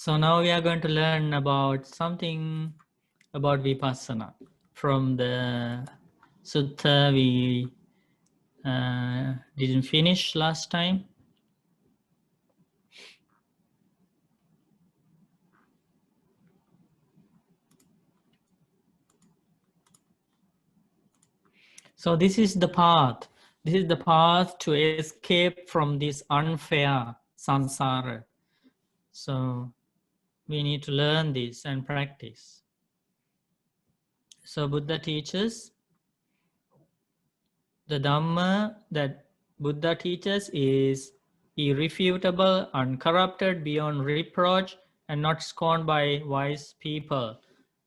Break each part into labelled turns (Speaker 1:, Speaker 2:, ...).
Speaker 1: So now we are going to learn about something about Vipassana. From the Sutta we didn't finish last time. So this is the path. This is the path to escape from this unfair samsara. So we need to learn this and practice. So Buddha teaches, the Dhamma that Buddha teaches is irrefutable, uncorrupted, beyond reproach, and not scorned by wise people.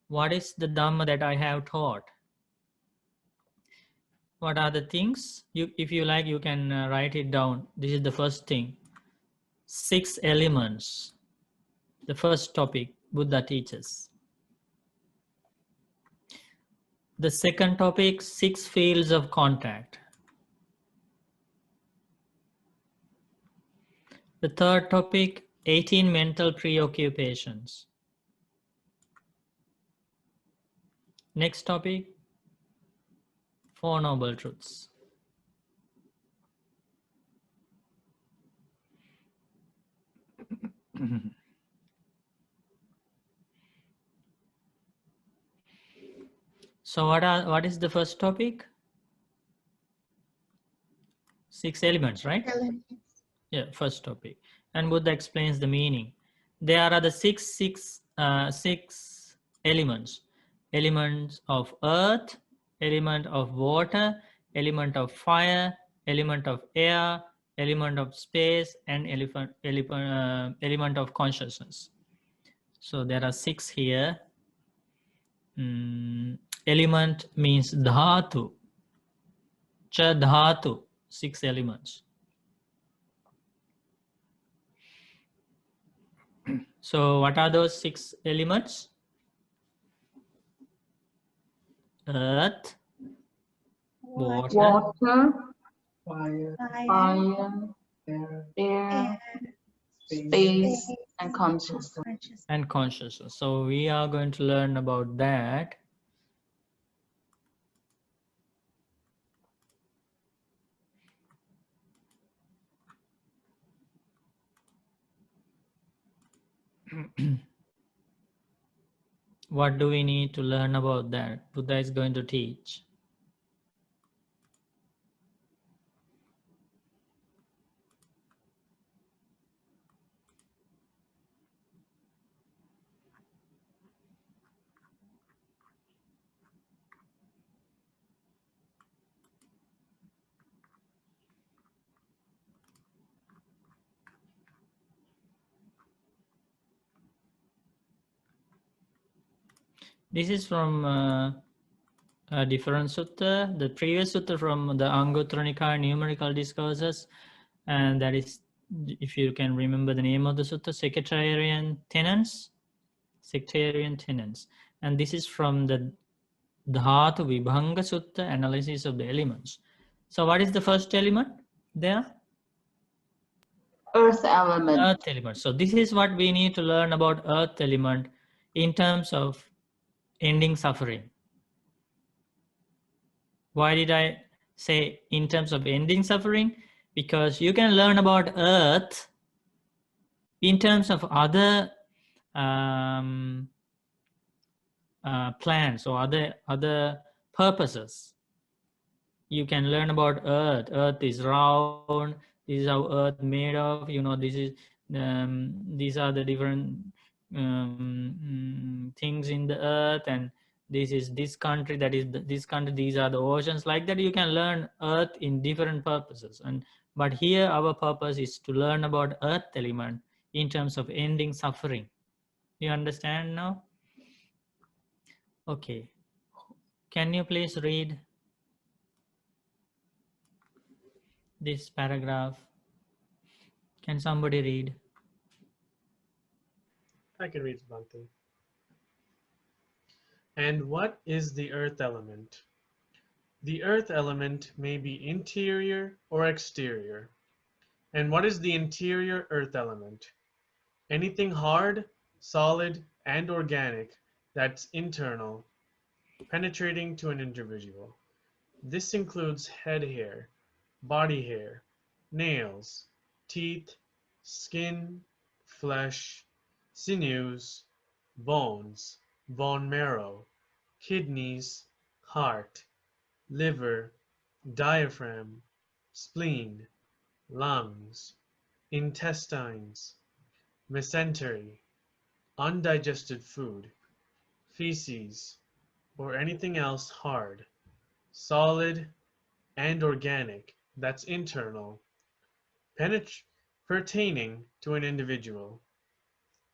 Speaker 1: What is the Dhamma that I have taught? What are the things? If you like, you can write it down. This is the first thing. 6 elements. The first topic Buddha teaches. The second topic, 6 fields of contact. The third topic, 18 mental preoccupations. Next topic, 4 noble truths. So what is the first topic? 6 elements, right? Yeah, first topic. And Buddha explains the meaning. There are the six elements. Elements of earth, element of water, element of fire, element of air, element of space, and element of consciousness. So there are 6 here. Element means dhatu. Cha dhatu, 6 elements. So what are those 6 elements? Earth, water,
Speaker 2: fire,
Speaker 3: air, space, and consciousness.
Speaker 1: and consciousness. So we are going to learn about that. What do we need to learn about that? Buddha is going to teach. This is from a different sutta. The previous sutta from the Anguttara Nikaya numerical discourses, and that is, if you can remember the name of the sutta, sectarian tenets. Sectarian tenets. And this is from the Dhatu Vibhanga Sutta, analysis of the elements. So what is the first element there?
Speaker 3: Earth element.
Speaker 1: Earth element. So this is what we need to learn about earth element in terms of ending suffering. Why did I say in terms of ending suffering? Because you can learn about earth in terms of other plans or other purposes. You can learn about earth. Earth is round. This is how earth made of. You know, this is these are the different things in the earth, and this is this country, that is this country, these are the oceans. Like that, you can learn earth in different purposes. But here our purpose is to learn about earth element in terms of ending suffering. You understand now? Okay. Can you please read this paragraph? Can somebody read?
Speaker 2: I can read Bhante. And what is the earth element? The earth element may be interior or exterior. And what is the interior earth element? Anything hard, solid and organic, that's internal, penetrating to an individual. This includes head hair, body hair, nails, teeth, skin, flesh, sinews, bones, bone marrow, kidneys, heart, liver, diaphragm, spleen, lungs, intestines, mesentery, undigested food, feces, or anything else hard, solid, and organic that's internal, pertaining to an individual.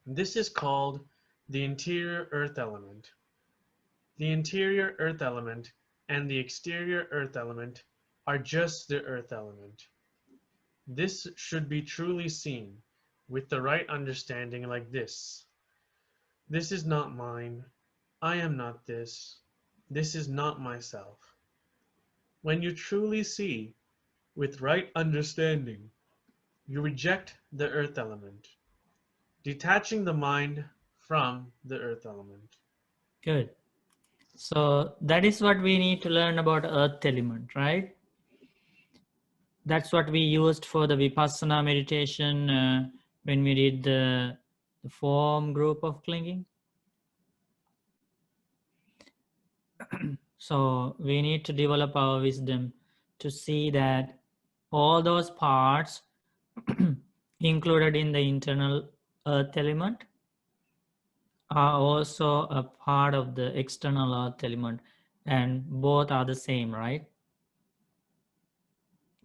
Speaker 2: This is called the interior earth element. The interior earth element and the exterior earth element are just the earth element. This should be truly seen with the right understanding like this. This is not mine. I am not this. This is not myself. When you truly see with right understanding, you reject the earth element, detaching the mind from the earth element.
Speaker 1: Good. So that is what we need to learn about earth element, right? That's what we used for the Vipassana meditation when we did the form group of clinging. So we need to develop our wisdom to see that all those parts included in the internal earth element are also a part of the external earth element, and both are the same, right?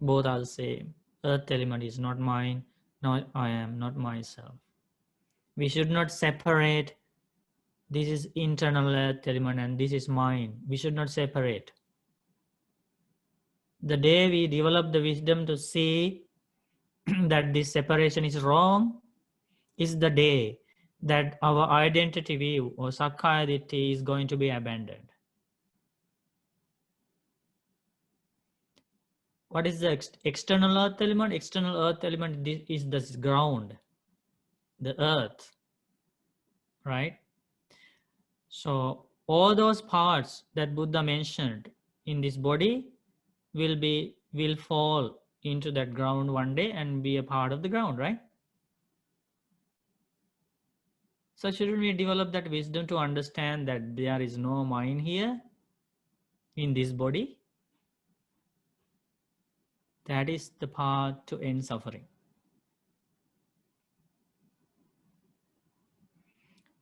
Speaker 1: Both are the same. Earth element is not mine, not I am, not myself. We should not separate this is internal earth element and this is mine. We should not separate. The day we develop the wisdom to see that this separation is wrong is the day that our identity view or Sakkaya Ditthi is going to be abandoned. What is the external earth element? External earth element is the ground, the earth, right? So all those parts that Buddha mentioned in this body will fall into that ground one day and be a part of the ground, right? So shouldn't we develop that wisdom to understand that there is no mind here in this body? That is the path to end suffering.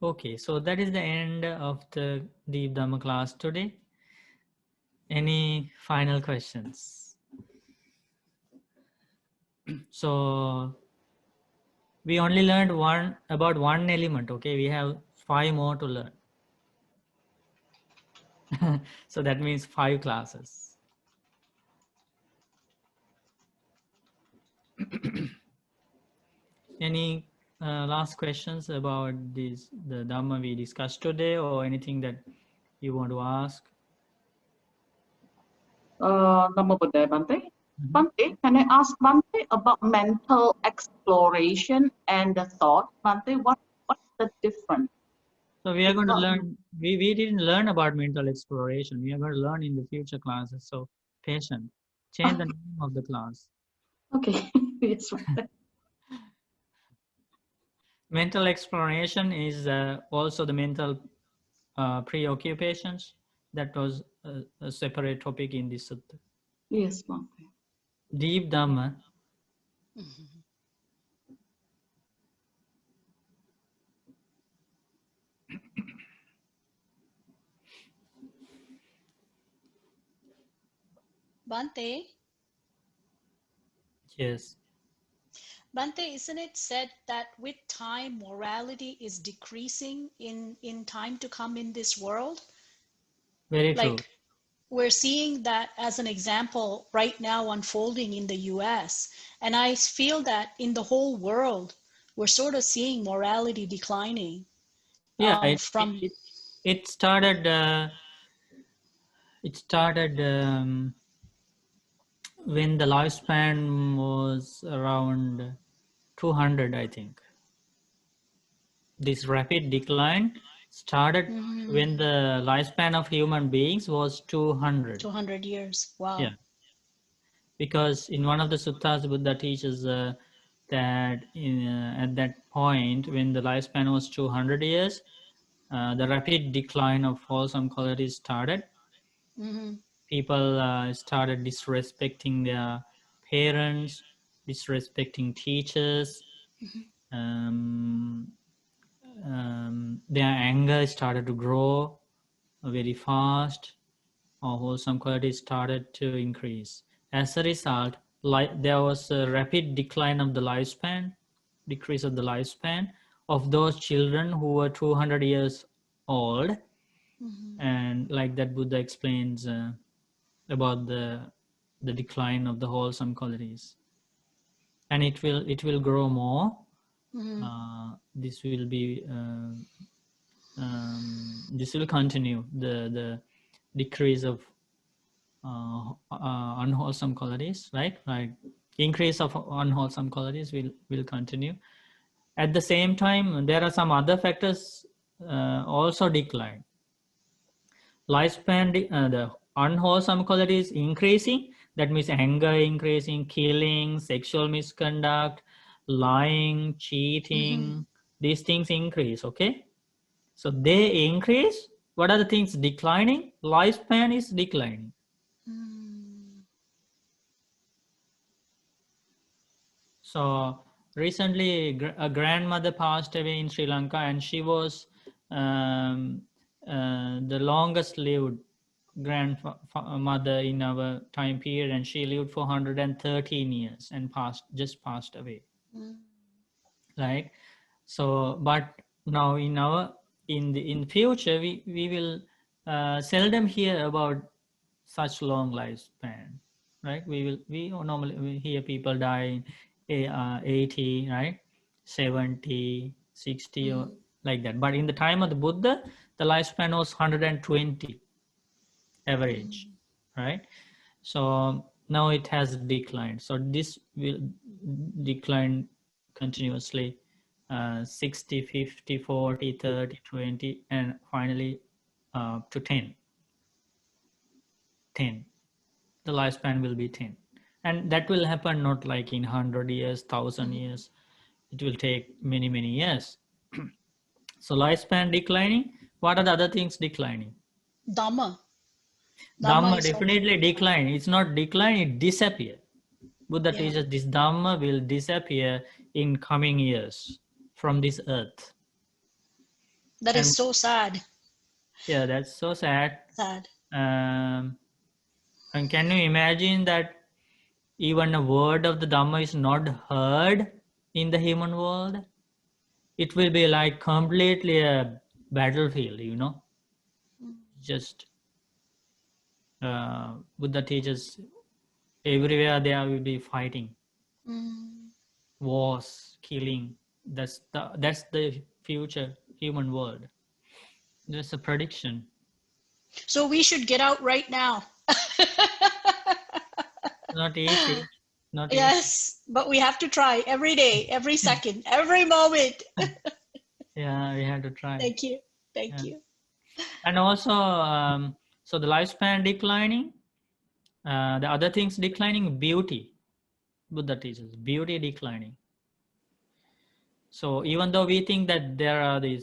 Speaker 1: Okay, so that is the end of the Deep Dhamma class today. Any final questions? So we only learned about one element, okay? We have 5 more to learn. So that means 5 classes. Any last questions about the Dhamma we discussed today, or anything that you want to ask?
Speaker 3: Namo Buddhaya, Bhante. Bhante, can I ask Bhante about mental exploration and the thought? Bhante, what's the difference?
Speaker 1: So we are going to learn, we didn't learn about mental exploration. We are going to learn in the future classes. So patient, change the name of the class.
Speaker 3: Okay, yes.
Speaker 1: Mental exploration is also the mental preoccupations. That was a separate topic in this sutta.
Speaker 3: Yes, Bhante.
Speaker 1: Deep Dhamma.
Speaker 4: Bhante,
Speaker 1: Yes.
Speaker 4: Bhante, isn't it said that with time morality is decreasing in time to come in this world?
Speaker 1: Very true.
Speaker 4: Like we're seeing that as an example right now unfolding in the US. And I feel that in the whole world, we're sort of seeing morality declining.
Speaker 1: Yeah, it started. It started when the lifespan was around 200, I think. this rapid decline started when the lifespan of human beings was 200.
Speaker 4: 200 years. Wow.
Speaker 1: Yeah. Because in one of the suttas, Buddha teaches that at that point, when the lifespan was 200 years, the rapid decline of wholesome qualities started. People started disrespecting their parents, disrespecting teachers. Their anger started to grow very fast, or wholesome qualities started to increase. As a result, there was a rapid decline of the lifespan, decrease of the lifespan of those children who were 200 years old. And like that, Buddha explains about the decline of the wholesome qualities, and it will grow more. This will be this will continue, the decrease of unwholesome qualities, right? Like increase of unwholesome qualities will continue. At the same time, there are some other factors also decline. Lifespan, the unwholesome qualities increasing, that means anger increasing, killing, sexual misconduct, lying, cheating, these things increase. Okay, so they increase. What are the things declining? Lifespan is declining. So recently a grandmother passed away in Sri Lanka, and she was the longest lived grandmother in our time period, and she lived for 113 years and just passed away. Right. So but now in future we will seldom hear about such long lifespan, right? We normally hear people die 80, right? 70, 60 or like that. But in the time of the Buddha, the lifespan was 120 average, right? So now it has declined. So this will decline continuously, 60, 50, 40, 30, 20, and finally to 10. The lifespan will be 10. And that will happen not like in 100 years, 1,000 years. It will take many, many years. So lifespan declining. What are the other things declining?
Speaker 4: Dhamma.
Speaker 1: Dhamma
Speaker 4: is
Speaker 1: definitely decline. It's not decline, it disappear. Buddha
Speaker 4: Yeah.
Speaker 1: teaches this Dhamma will disappear in coming years from this earth.
Speaker 4: That is so sad.
Speaker 1: Yeah, that's so sad.
Speaker 4: Sad.
Speaker 1: And can you imagine that even a word of the Dhamma is not heard in the human world? It will be like completely a battlefield, you know. Just Buddha teaches everywhere there will be fighting, wars, killing. That's the future human world. That's a prediction.
Speaker 4: So we should get out right now.
Speaker 1: Not easy. Not
Speaker 4: Yes, but we have to try every day, every second, every moment.
Speaker 1: easy. Yeah, we have to try.
Speaker 4: Thank you. Thank you.
Speaker 1: And also, so the lifespan declining, the other things declining, beauty. Buddha teaches beauty declining. So even though we think that there are the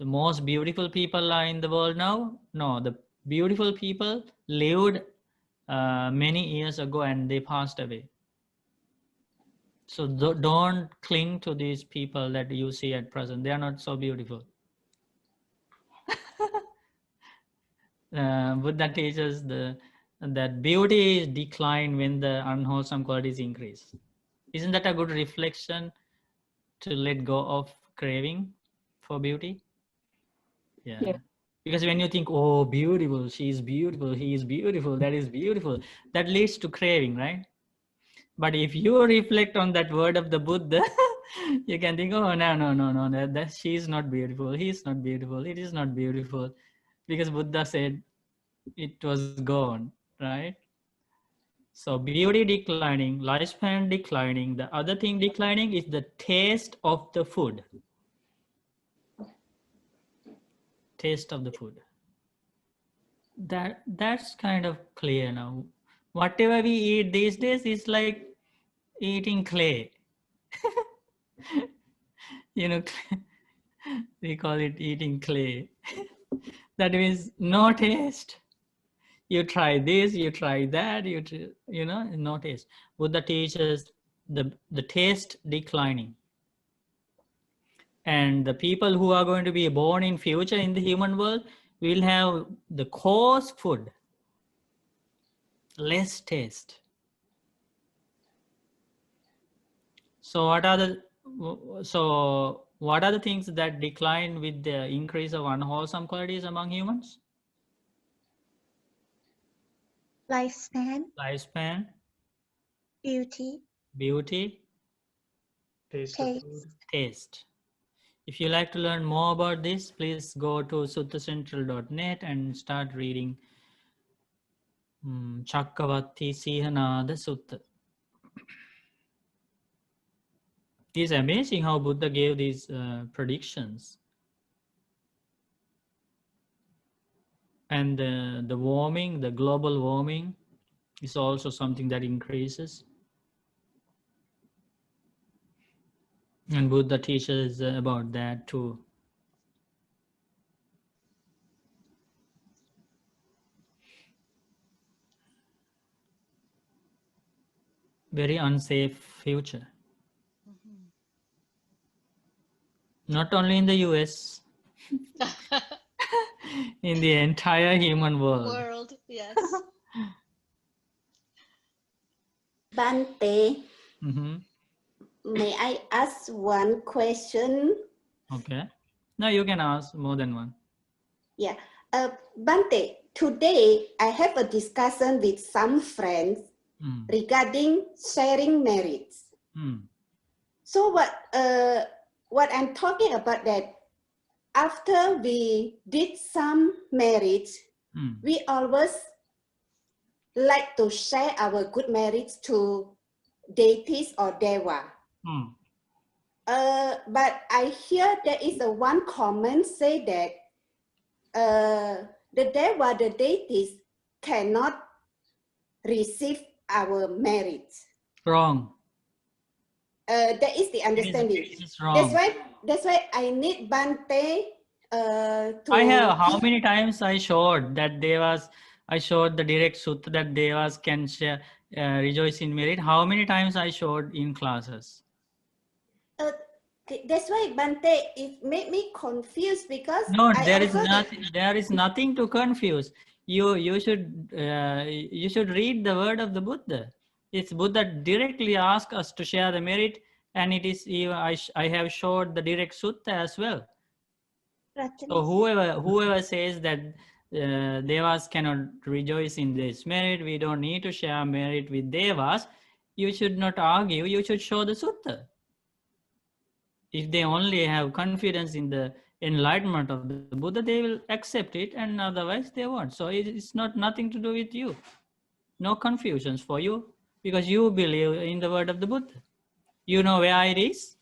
Speaker 1: most beautiful people are in the world now, no, the beautiful people lived many years ago and they passed away. So don't cling to these people that you see at present. They are not so beautiful. Buddha teaches that beauty decline when the unwholesome qualities increase. Isn't that a good reflection to let go of craving for beauty? Yeah. Because when you think, oh, beautiful, she is beautiful, he is beautiful, that is beautiful, that leads to craving, right? But if you reflect on that word of the Buddha, you can think, oh, no, that she is not beautiful, he is not beautiful, it is not beautiful. Because Buddha said it was gone, right? So beauty declining, lifespan declining. The other thing declining is the taste of the food. taste of the food. That's kind of clear now. Whatever we eat these days is like eating clay. You know, we call it eating clay. That means no taste. You try this, you try that, you know, no taste. Buddha teaches the taste declining. And the people who are going to be born in future in the human world will have the coarse food, less taste. So what are the things that decline with the increase of unwholesome qualities among humans? Lifespan, beauty,
Speaker 2: Taste of food.
Speaker 1: taste. If you like to learn more about this, please go to suttacentral.net and start reading Chakravarti Sihanada Sutta. It's amazing how Buddha gave these predictions. And the warming, the global warming is also something that increases. And Buddha teaches about that too. Very unsafe future. Not only in the US, in the entire human world.
Speaker 4: Yes.
Speaker 5: Bante,
Speaker 1: Mhm.
Speaker 5: may I ask one question?
Speaker 1: Okay. Now you can ask more than one.
Speaker 5: Yeah. Bante, today I have a discussion with some friends regarding sharing merits. So what I'm talking about that after we did some merits, we always like to share our good merits to deities or deva. But I hear there is a one comment say that the deva, the deities cannot receive our merits.
Speaker 1: Wrong.
Speaker 5: That is the understanding.
Speaker 1: It's wrong.
Speaker 5: That's why I need Bante to.
Speaker 1: I have how many times I showed that devas. I showed the direct sutta that devas can share, rejoice in merit. How many times I showed in classes?
Speaker 5: That's why Bante, it made me confused because
Speaker 1: no, there is nothing to confuse. You should read the word of the Buddha. It's Buddha directly asks us to share the merit, and it is I have showed the direct sutta as well. So whoever says that devas cannot rejoice in this merit, we don't need to share merit with devas, you should not argue. You should show the sutta. If they only have confidence in the enlightenment of the Buddha, they will accept it, and otherwise they won't. So it's not nothing to do with you. No confusions for you, because you believe in the word of the Buddha. You know where it is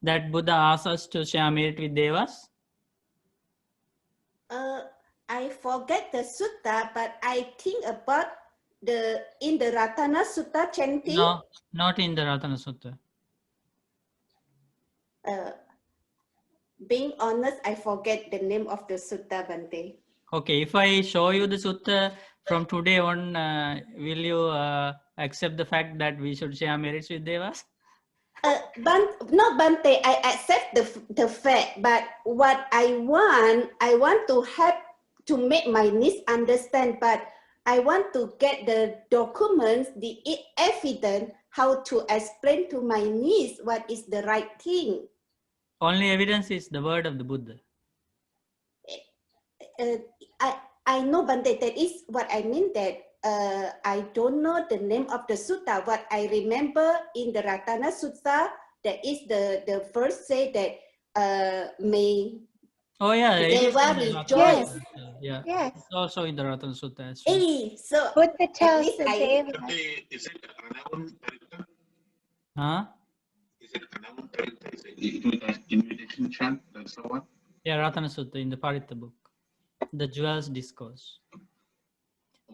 Speaker 1: that Buddha asks us to share merit with devas?
Speaker 5: I forget the sutta, but I think about in the Ratana Sutta chanting.
Speaker 1: No, not in the Ratana Sutta.
Speaker 5: Being honest, I forget the name of the sutta, Bante.
Speaker 1: Okay, if I show you the sutta from today on, will you accept the fact that we should share merits with devas?
Speaker 5: No, Bante, I accept the fact, but what I want to help to make my niece understand, but I want to get the documents, the evidence, how to explain to my niece what is the right thing.
Speaker 1: Only evidence is the word of the Buddha.
Speaker 5: I know, Bante, that is what I mean, that I don't know the name of the sutta. What I remember in the Ratana Sutta, that is the first say that may
Speaker 1: Oh yeah,
Speaker 5: Deva rejoice.
Speaker 1: Yeah,
Speaker 6: Yes.
Speaker 1: it's also in the Ratana Sutta as well.
Speaker 5: Hey, so
Speaker 6: Buddha tells
Speaker 5: least
Speaker 6: the
Speaker 5: I-
Speaker 6: Deva.
Speaker 7: Is it Anavun Tarita?
Speaker 1: Huh?
Speaker 7: Is it Anavun Tarita? Is it invitation chant? That's the one?
Speaker 1: Yeah, Ratana Sutta in the Paritta book, the Jewels Discourse.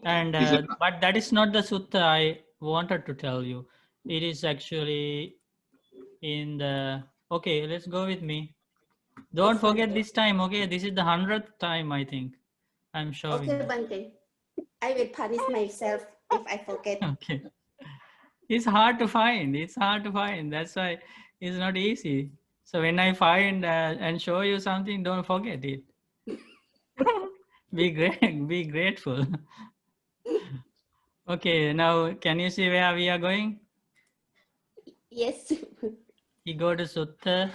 Speaker 1: And but that is not the sutta I wanted to tell you. It is actually in the, okay, let's go with me. Don't
Speaker 5: Yes,
Speaker 1: forget
Speaker 5: Bante.
Speaker 1: this time, okay? This is the 100th time, I think. I'm showing.
Speaker 5: Okay, Bante. I will punish myself if I forget.
Speaker 1: Okay. It's hard to find. It's hard to find. That's why it's not easy. So when I find and show you something, don't forget it. Be grateful. Okay, now can you see where we are going?
Speaker 5: Yes.
Speaker 1: We go to Sutta,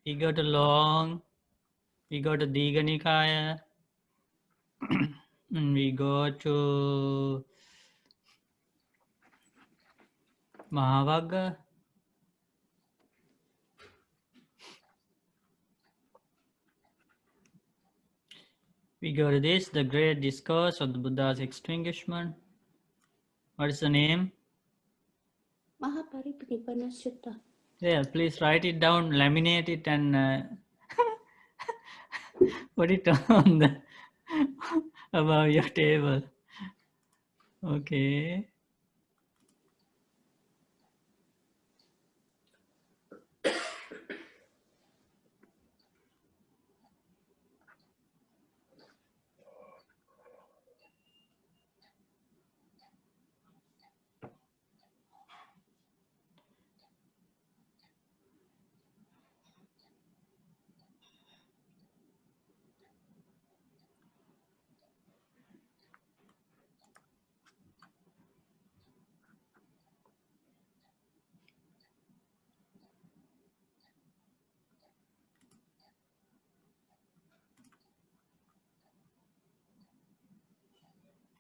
Speaker 1: we go to Long, we go to Digha Nikaya, and we go to Mahavagga. We go to this, the Great Discourse of the Buddha's Extinguishment. What is the name?
Speaker 5: Mahaparinibbana Sutta.
Speaker 1: Yeah, please write it down, laminate it, and put it on the above your table. Okay.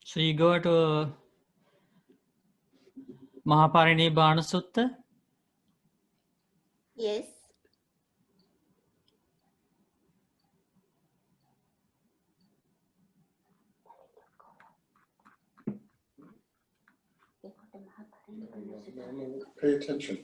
Speaker 1: So you go to Mahaparinibbana Sutta.
Speaker 5: Yes.
Speaker 7: Pay attention.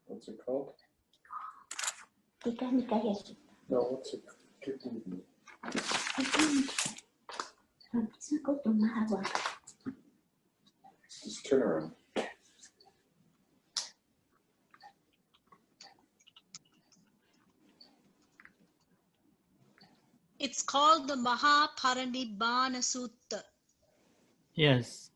Speaker 7: What's it called?
Speaker 5: Digha Nikaya Sutta.
Speaker 7: No, what's it? Keep moving.
Speaker 5: Let's go to Mahavagga.
Speaker 7: Just turn around.
Speaker 4: It's called the Mahaparinibbana Sutta.
Speaker 1: Yes.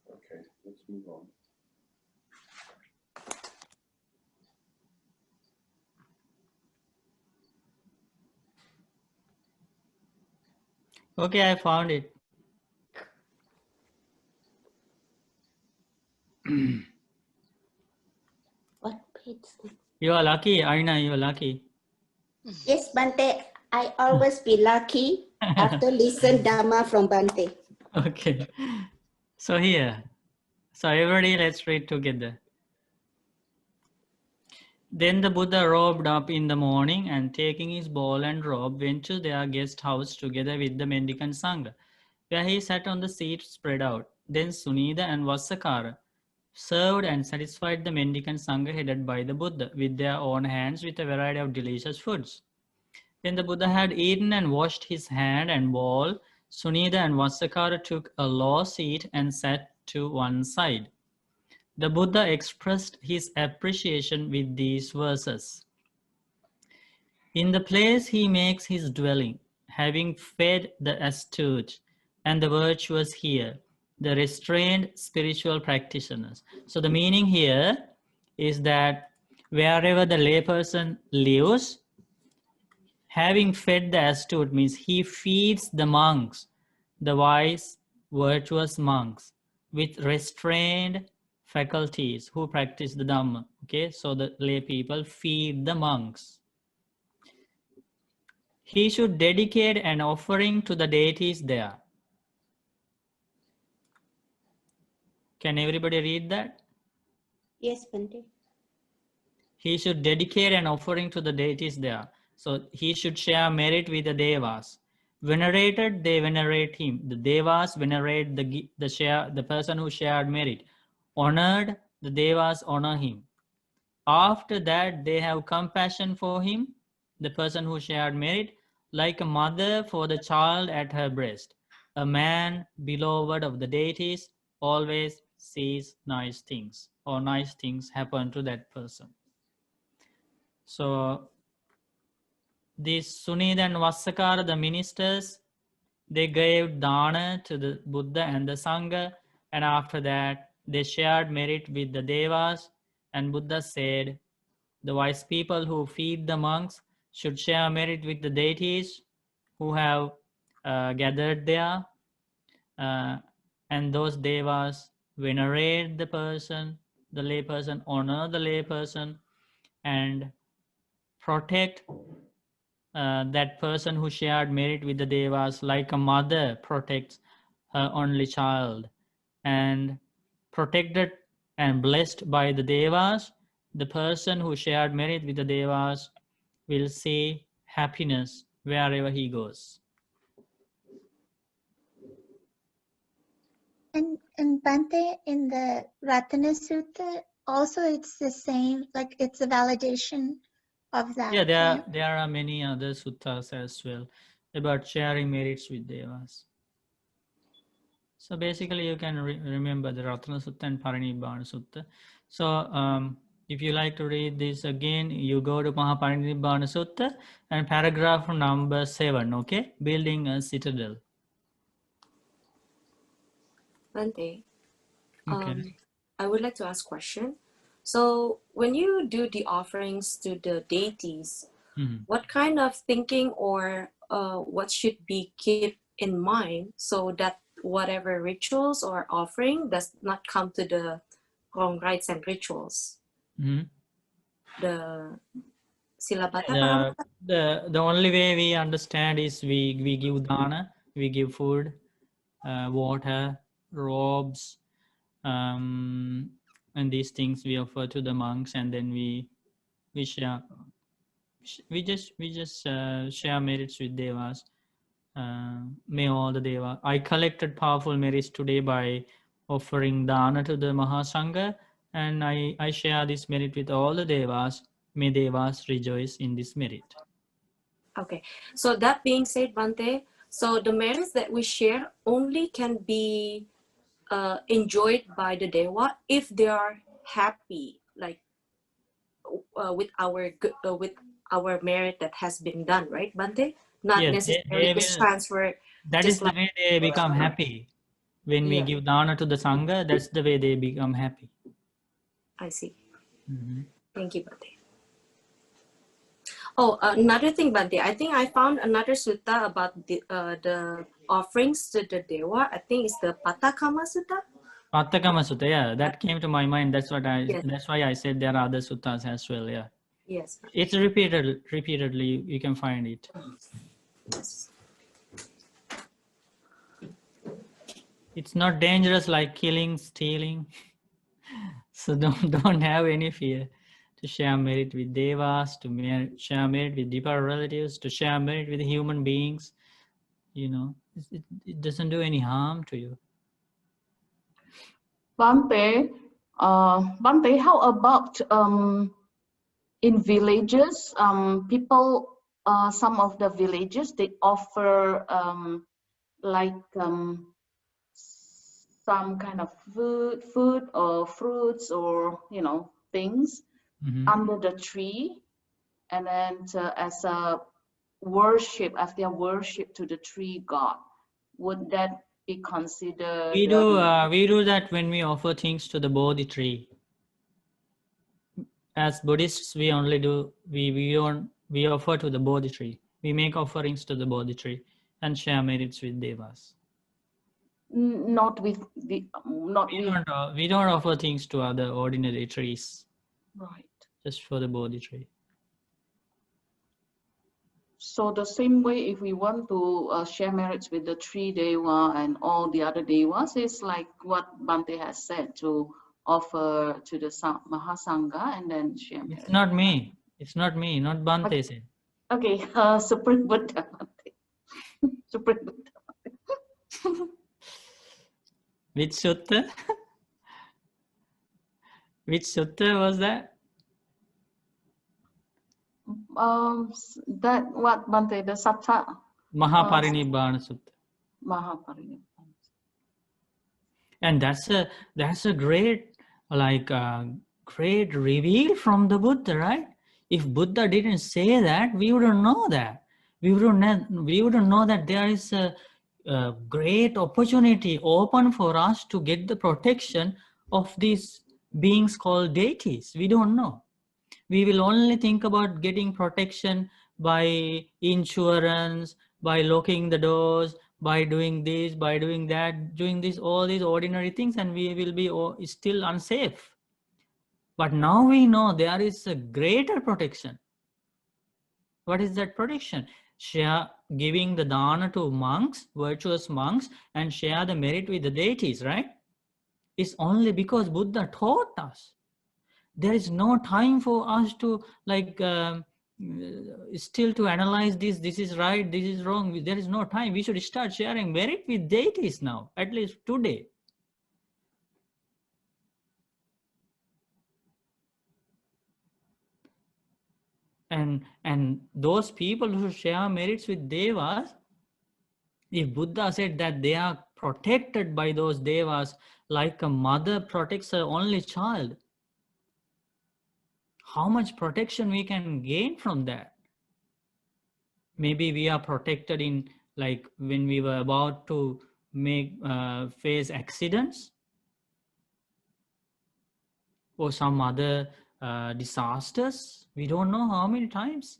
Speaker 7: Okay, let's move on.
Speaker 1: Okay, I found it.
Speaker 5: What page?
Speaker 1: You are lucky, Aina, you are lucky.
Speaker 5: Yes, Bante. I always be lucky after listen Dhamma from Bante.
Speaker 1: Okay. So here. So everybody, let's read together. Then the Buddha robed up in the morning and taking his bowl and robe went to their guest house together with the mendicant Sangha, where he sat on the seat spread out. Then Sunida and Vassakara served and satisfied the mendicant Sangha headed by the Buddha with their own hands with a variety of delicious foods. When the Buddha had eaten and washed his hand and bowl, Sunida and Vassakara took a low seat and sat to one side. The Buddha expressed his appreciation with these verses. In the place he makes his dwelling, having fed the astute and the virtuous here, the restrained spiritual practitioners. So the meaning here is that wherever the layperson lives, having fed the astute means he feeds the monks, the wise, virtuous monks, with restrained faculties who practice the Dhamma. Okay, so the lay people feed the monks. he should dedicate an offering to the deities there. Can everybody read that?
Speaker 5: Yes, Bante.
Speaker 1: He should dedicate an offering to the deities there. So he should share merit with the devas. Venerated, they venerate him. The devas venerate the person who shared merit. Honored, the devas honor him. After that, they have compassion for him, the person who shared merit, like a mother for the child at her breast. A man, beloved of the deities, always sees nice things, or nice things happen to that person. So these Sunid and Vassakara, the ministers, they gave dana to the Buddha and the Sangha, and after that they shared merit with the devas, and Buddha said, the wise people who feed the monks should share merit with the deities who have gathered there, and those devas venerate the person, the lay person, honor the lay person, and protect that person who shared merit with the devas like a mother protects her only child. And protected and blessed by the devas, the person who shared merit with the devas will see happiness wherever he goes.
Speaker 6: And Bante, in the Ratana Sutta, also it's the same, like it's a validation of that.
Speaker 1: Yeah, there are many other suttas as well about sharing merits with devas. So basically you can remember the Ratana Sutta and Parinibbana Sutta. So if you like to read this again, you go to Mahaparinibbana Sutta and paragraph number 7, okay? Building a citadel.
Speaker 8: Bante,
Speaker 1: Okay.
Speaker 8: I would like to ask a question. So when you do the offerings to the deities, what kind of thinking or what should be kept in mind so that whatever rituals or offering does not come to the wrong rites and rituals? The Silabata
Speaker 1: The only way we understand is we give dana, we give food, water, robes, and these things we offer to the monks, and then we share. We just share merits with devas. May all the devas. I collected powerful merits today by offering dana to the Mahasangha, and I share this merit with all the devas. May devas rejoice in this merit.
Speaker 8: Okay, so that being said, Bante, so the merits that we share only can be enjoyed by the Dewa if they are happy, like with our merit that has been done, right, Bante? Not
Speaker 1: Yes,
Speaker 8: necessarily just transfer.
Speaker 1: That is the way they become happy. When we give dana to the Sangha, that's the way they become happy.
Speaker 8: I see. Thank you, Bante. Oh, another thing, Bante, I think I found another sutta about the offerings to the Dewa. I think it's the Patakama Sutta.
Speaker 1: Patakama Sutta, yeah, that came to my mind. That's why I said there are other suttas as well. Yeah.
Speaker 8: Yes.
Speaker 1: It's repeatedly you can find it.
Speaker 8: Yes.
Speaker 1: It's not dangerous like killing, stealing. So don't have any fear to share merit with devas, to share merit with deeper relatives, to share merit with human beings. You know, it doesn't do any harm to you.
Speaker 3: Bante, how about in villages? People, some of the villages, they offer some kind of food or fruits or things under the tree, and then as a worship, as their worship to the tree god. Would that be considered?
Speaker 1: We do that when we offer things to the Bodhi tree. As Buddhists, we only do we offer to the Bodhi tree. We make offerings to the Bodhi tree and share merits with devas. We don't offer things to other ordinary trees.
Speaker 3: Right.
Speaker 1: Just for the Bodhi tree.
Speaker 3: So the same way, if we want to share merits with the 3 Deva and all the other Devas, it's like what Bante has said, to offer to the Mahasangha and then share merit.
Speaker 1: It's not me. It's not me, not Bante said.
Speaker 3: Okay, Supreme Buddha Bante. Supreme Buddha.
Speaker 1: Which sutta? Which sutta was that?
Speaker 3: That what Bante, the Satta
Speaker 1: Mahaparinibbana Sutta.
Speaker 3: Mahaparinibbana.
Speaker 1: And that's a great, like, great reveal from the Buddha, right? If Buddha didn't say that, we wouldn't know that. We wouldn't know that there is a great opportunity open for us to get the protection of these beings called deities. We don't know. We will only think about getting protection by insurance, by locking the doors, by doing this, by doing that, doing this, all these ordinary things, and we will be still unsafe. But now we know there is a greater protection. What is that protection? Share, giving the dana to monks, virtuous monks, and share the merit with the deities, right? It's only because Buddha taught us. There is no time for us to still to analyze this is right, this is wrong. There is no time. We should start sharing merit with deities now, at least today. And those people who share merits with devas, if Buddha said that they are protected by those devas like a mother protects her only child, how much protection we can gain from that? Maybe we are protected in, like, when we were about to face accidents or some other disasters. We don't know how many times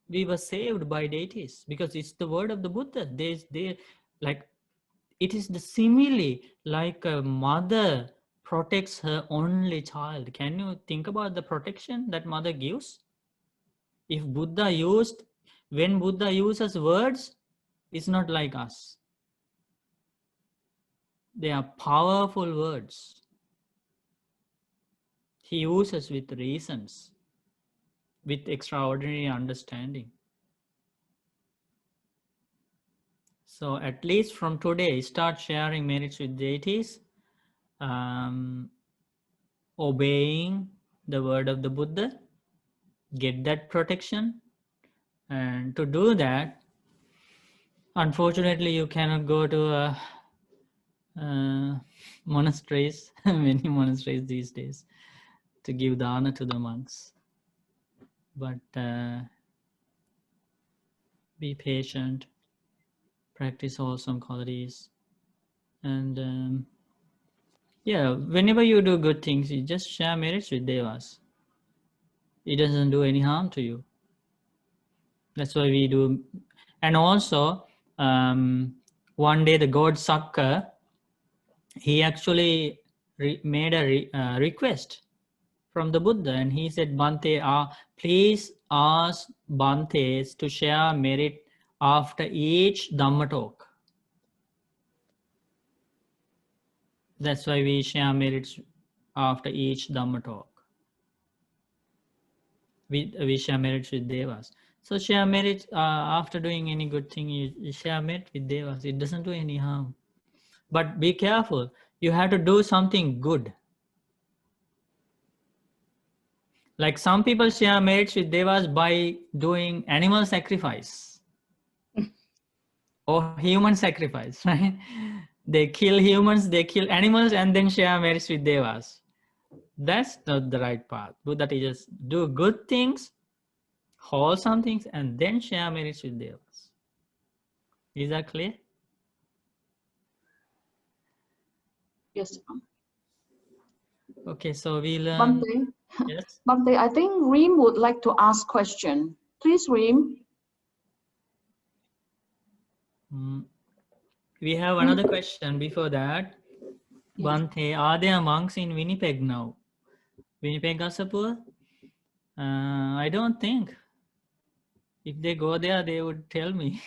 Speaker 1: we were saved by deities, because it's the word of the Buddha. They like, it is the simile, like a mother protects her only child. Can you think about the protection that mother gives? If Buddha used, when Buddha uses words, it's not like us. They are powerful words. He uses with reasons, with extraordinary understanding. So at least from today, start sharing merits with deities, obeying the word of the Buddha, get that protection. And to do that, unfortunately, you cannot go to monasteries, many monasteries these days, to give dana to the monks. But be patient, practice wholesome qualities, and yeah, whenever you do good things, you just share merits with devas. It doesn't do any harm to you. That's why we do. And also, one day the god Sakka, he actually made a request from the Buddha, and he said, Bante, please ask Bantes to share merit after each Dhamma talk. That's why we share merits after each Dhamma talk. We share merits with devas. So share merit after doing any good thing, you share merit with devas. It doesn't do any harm. But be careful. You have to do something good. Like some people share merits with devas by doing animal sacrifice or human sacrifice, right? They kill humans, they kill animals, and then share merits with devas. That's not the right path. Buddha teaches, do good things, wholesome things, and then share merits with devas. Is that clear?
Speaker 3: Yes.
Speaker 1: Okay, so we learn.
Speaker 3: Bante,
Speaker 1: Yes.
Speaker 3: Bante, I think Reem would like to ask question. Please, Reem.
Speaker 1: We have another question before that. Yes. Bante, are there monks in Winnipeg now? Winnipeg, Asapur? I don't think. If they go there, they would tell me.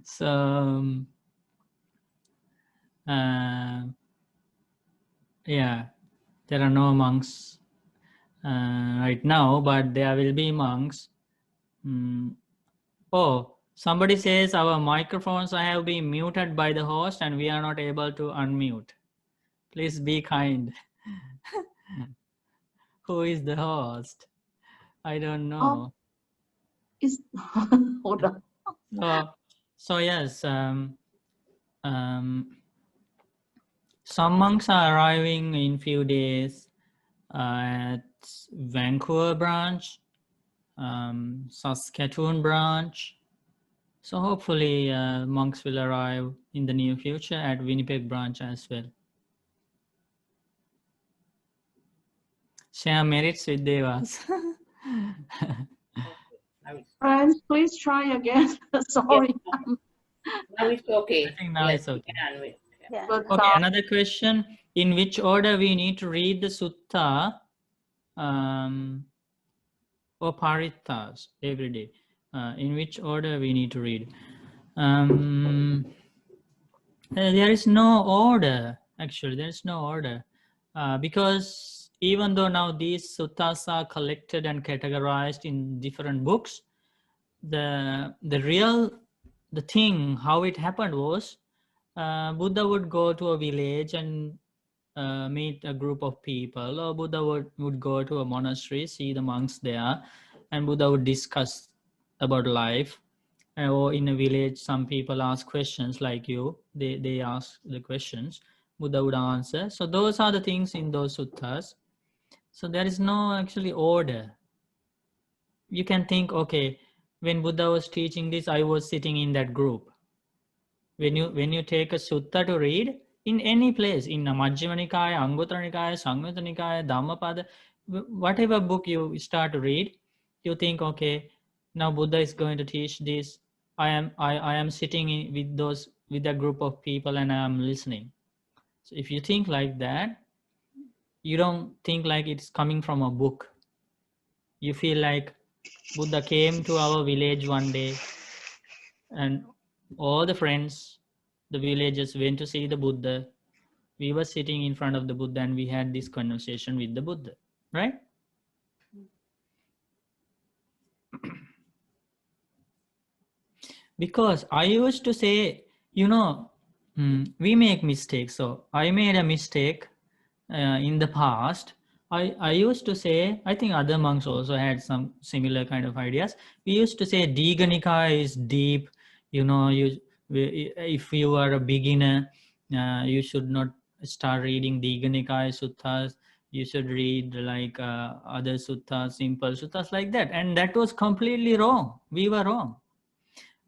Speaker 1: So, yeah, there are no monks right now, but there will be monks. Oh, somebody says our microphones have been muted by the host and we are not able to unmute. Please be kind. Who is the host? I don't know.
Speaker 3: Hold on.
Speaker 1: So yes, some monks are arriving in few days at Vancouver branch, Saskatchewan branch. So hopefully monks will arrive in the near future at Winnipeg branch as well. Share merits with Devas.
Speaker 3: Friends, please try again. Sorry.
Speaker 9: Now it's okay.
Speaker 1: I think now
Speaker 9: Yes,
Speaker 1: it's okay.
Speaker 9: we can unmute.
Speaker 6: Yeah.
Speaker 3: But,
Speaker 1: Okay, another question. In which order we need to read the sutta or parittas every day? In which order we need to read? There is no order, actually. There is no order. Because even though now these suttas are collected and categorized in different books, the thing, how it happened was, Buddha would go to a village and meet a group of people, or Buddha would go to a monastery, see the monks there, and Buddha would discuss about life. Or in a village, some people ask questions like you, they ask the questions, Buddha would answer. So those are the things in those suttas. So there is no actually order. You can think, okay, when Buddha was teaching this, I was sitting in that group. When you take a sutta to read, in any place, in a Majjhima Nikaya, Anguttara Nikaya, Samyutta Nikaya, Dhammapada, whatever book you start to read, you think, okay, now Buddha is going to teach this. I am sitting with a group of people and I am listening. So if you think like that, you don't think like it's coming from a book. You feel like Buddha came to our village one day and all the friends, the villagers went to see the Buddha. We were sitting in front of the Buddha and we had this conversation with the Buddha, right? Because I used to say, we make mistakes. So I made a mistake in the past. I used to say, I think other monks also had some similar kind of ideas. We used to say Digha Nikaya is deep. If you are a beginner, you should not start reading Digha Nikaya suttas. You should read like other suttas, simple suttas like that. And that was completely wrong. We were wrong.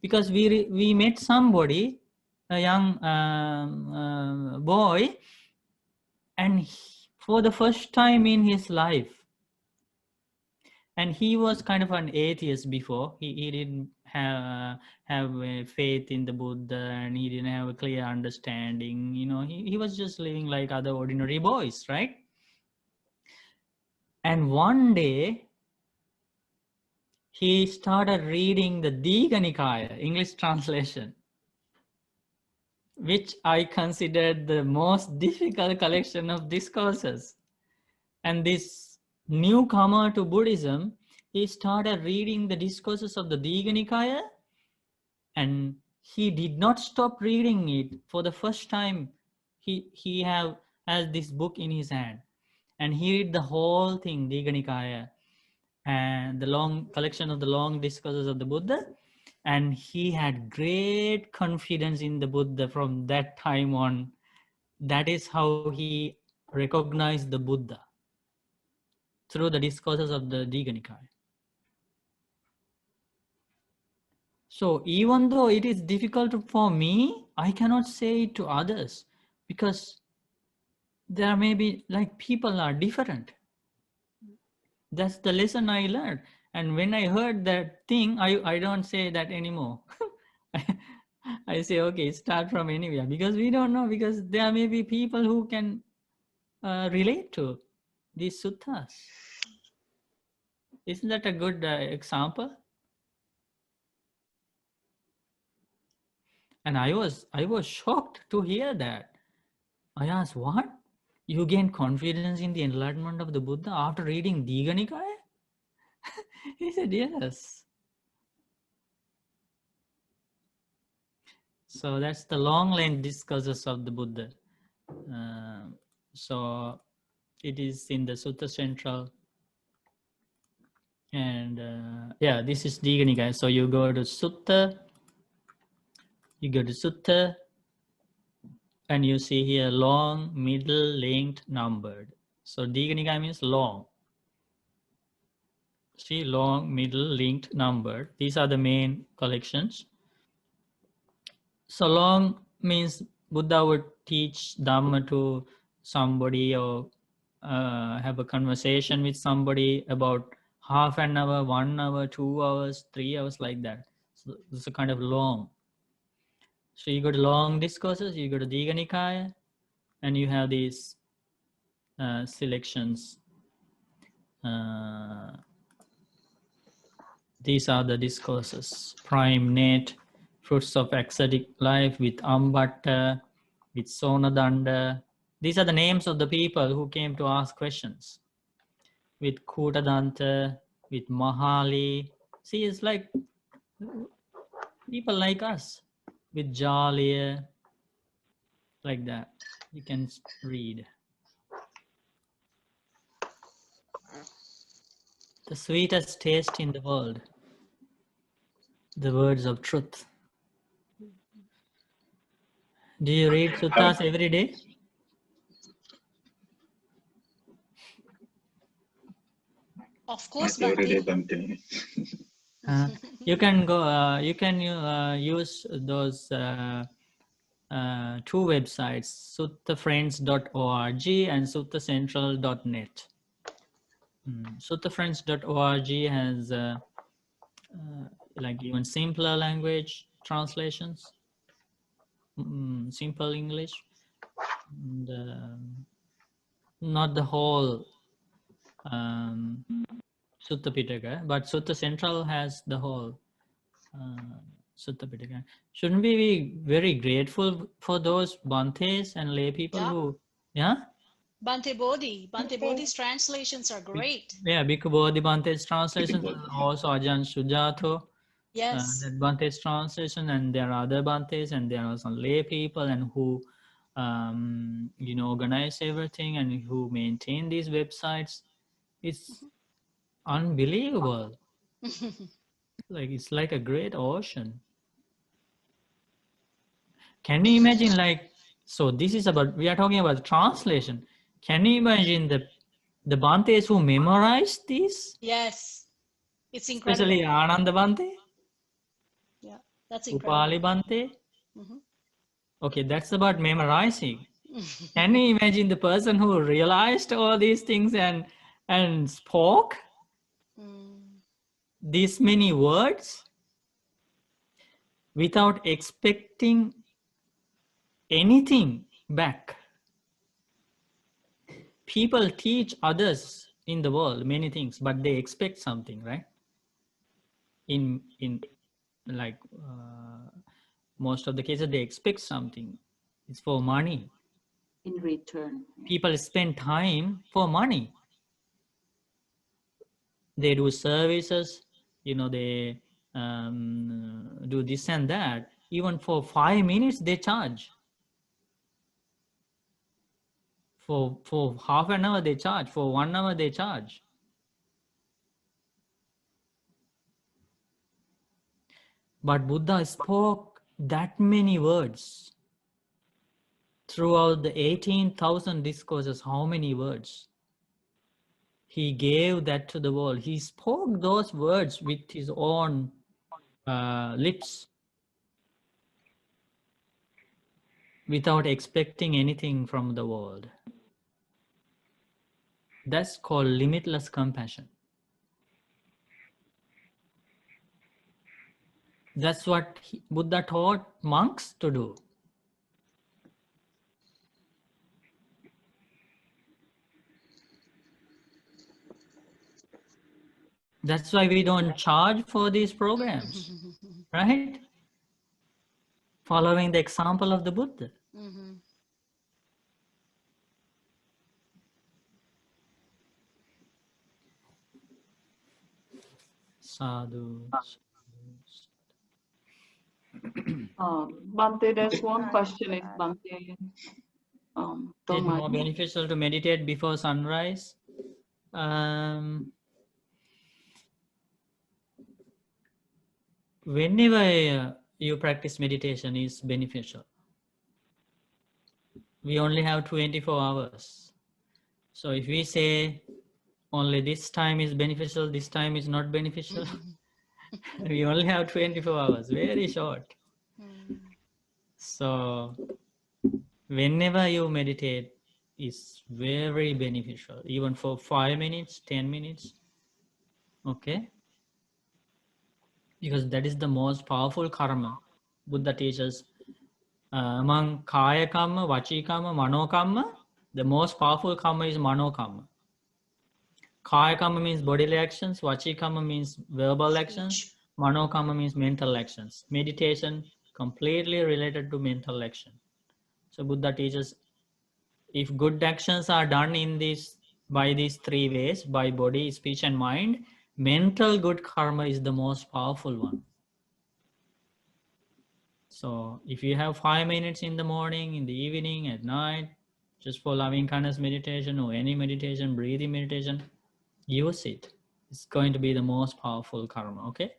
Speaker 1: Because we met somebody, a young boy, and for the first time in his life, and he was kind of an atheist before. He didn't have faith in the Buddha, and he didn't have a clear understanding. He was just living like other ordinary boys, right? And one day he started reading the Digha Nikaya, English translation, which I considered the most difficult collection of discourses. And this newcomer to Buddhism, he started reading the discourses of the Digha Nikaya, and he did not stop reading it. For the first time, he has this book in his hand, and he read the whole thing, Digha Nikaya, and the long collection of the long discourses of the Buddha. And he had great confidence in the Buddha from that time on. That is how he recognized the Buddha, through the discourses of the Digha Nikaya. So even though it is difficult for me, I cannot say it to others, because there may be like people are different. That's the lesson I learned. And when I heard that thing, I don't say that anymore. I say, okay, start from anywhere, because we don't know, because there may be people who can relate to these suttas. Isn't that a good example? And I was shocked to hear that. I asked, what? You gain confidence in the enlightenment of the Buddha after reading Digha Nikaya? He said, yes. So that's the long length discourses of the Buddha. So it is in the Sutta Central. And yeah, this is Digha Nikaya. So you go to Sutta, and you see here long, middle, linked, numbered. So Digha Nikaya means long. See, long, middle, linked, numbered. These are the main collections. So long means Buddha would teach Dhamma to somebody or have a conversation with somebody about half an hour, 1 hour, 2 hours, 3 hours, like that. So it's a kind of long. So you go to long discourses, you go to Digha Nikaya, and you have these selections. These are the discourses: Prime Net, Fruits of Ascetic Life, with Ambatta, with Sonadanda. These are the names of the people who came to ask questions. With Kutadanta, with Mahali. See, it's like people like us. With Jalia, like that. You can read. The sweetest taste in the world. The words of truth. Do you read suttas every day?
Speaker 4: Of course,
Speaker 10: Every day,
Speaker 4: Bhante.
Speaker 10: Bhante.
Speaker 1: You can go. You can use those two websites: suttafriends.org and suttacentral.net. Suttafriends.org has like even simpler language translations, simple English, and not the whole Sutta Pitaka, but Sutta Central has the whole Sutta Pitaka. Shouldn't we be very grateful for those Bhantes and lay people who, yeah?
Speaker 4: Bhante Bodhi's translations are great.
Speaker 1: Yeah, Bhikkhu Bodhi Bhante's translation, also Ajahn Sujato.
Speaker 4: Yes.
Speaker 1: That Bhante's translation, and there are other Bhantes, and there are some lay people, and who you know, organize everything and who maintain these websites. It's unbelievable. Like, it's like a great ocean. Can you imagine, like, so this is about, we are talking about translation. Can you imagine the Bhantes who memorize these?
Speaker 4: Yes, it's incredible.
Speaker 1: Especially Ananda Bhante?
Speaker 4: Yeah, that's incredible.
Speaker 1: Upali Bhante? Okay, that's about memorizing. Can you imagine the person who realized all these things and spoke these many words without expecting anything back? People teach others in the world many things, but they expect something, right? In like most of the cases, they expect something. It's for money.
Speaker 3: In return.
Speaker 1: People spend time for money. They do services, you know, they do this and that. Even for 5 minutes, they charge. For half an hour, they charge. For 1 hour, they charge. But Buddha spoke that many words throughout the 18,000 discourses. How many words? He gave that to the world. He spoke those words with his own lips without expecting anything from the world. That's called limitless compassion. That's what Buddha taught monks to do. That's why we don't charge for these programs, right? following the example of the Buddha.
Speaker 4: Mm-hmm.
Speaker 1: Sadhu.
Speaker 3: Bhante, there's one question if Bhante
Speaker 1: Is
Speaker 3: don't
Speaker 1: it more
Speaker 3: mind.
Speaker 1: beneficial to meditate before sunrise? Whenever you practice meditation is beneficial. We only have 24 hours. So if we say only this time is beneficial, this time is not beneficial, we only have 24 hours, very short. So whenever you meditate is very beneficial, even for 5 minutes, 10 minutes, okay? Because that is the most powerful karma. Buddha teaches among kaya karma, vachi karma, mano karma, the most powerful karma is mano karma. Kaya karma means bodily actions, vachi karma means verbal actions, mano karma means mental actions. Meditation completely related to mental action. So Buddha teaches if good actions are done in this by these three ways, by body, speech and mind, mental good karma is the most powerful one. So if you have 5 minutes in the morning, in the evening, at night, just for loving kindness meditation or any meditation, breathing meditation, use it. It's going to be the most powerful karma, okay?